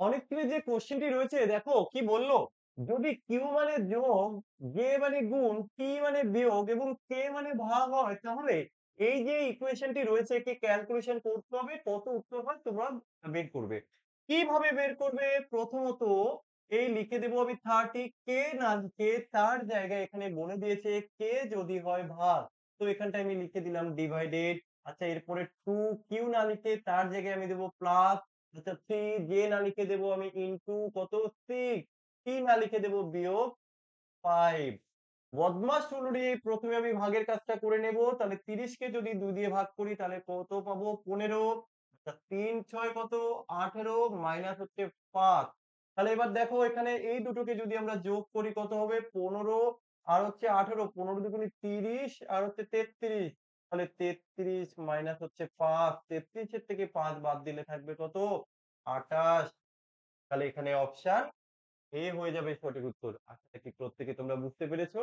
অনেকগুলো যে কোশ্চেনটি রয়েছে দেখো কি বললো, যদি কিউ মানে যোগ, জে মানে গুণ, টি মানে বিয়োগ এবং কে মানে ভাগ হয়, তাহলে এই যে ইকুয়েশনটি রয়েছে একে ক্যালকুলেশন করতে হবে, কত উত্তর হয় তোমরা বের করবে। কিভাবে বের করবে? প্রথমত এই লিখে দেবো আমি 30, কে না লিখে তার জায়গায় এখানে বলে দিয়েছে কে যদি হয় ভাগ, তো এখানটায় আমি লিখে দিলাম ডিভাইডেড। আচ্ছা, এরপরে 2, কিউ না লিখে তার জায়গায় আমি দেবো প্লাস। আচ্ছা, 3, যে না লিখে দেবো আমি ইনটু কত 6, টি না লিখে দেবো বিয়োগ 5। বদমাস রে, প্রথমে আমি ভাগের কাজটা করে নেব। তাহলে 30 কে যদি 2 দিয়ে ভাগ করি তাহলে কত পাবো? 15। আচ্ছা, 3 6 কত? 18 মাইনাস হচ্ছে 5। তাহলে এবার দেখো এখানে এই দুটোকে যদি আমরা যোগ করি কত হবে? 15 আর হচ্ছে 18, 15 দুগুণে 30 আর হচ্ছে 33। তাহলে 33 মাইনাস হচ্ছে 5, 33 এর থেকে 5 বাদ দিলে থাকবে কত? 28। তাহলে এখানে অপশন এ হয়ে যাবে সঠিক উত্তর। আশা করি প্রত্যেকে তোমরা বুঝতে পেরেছো।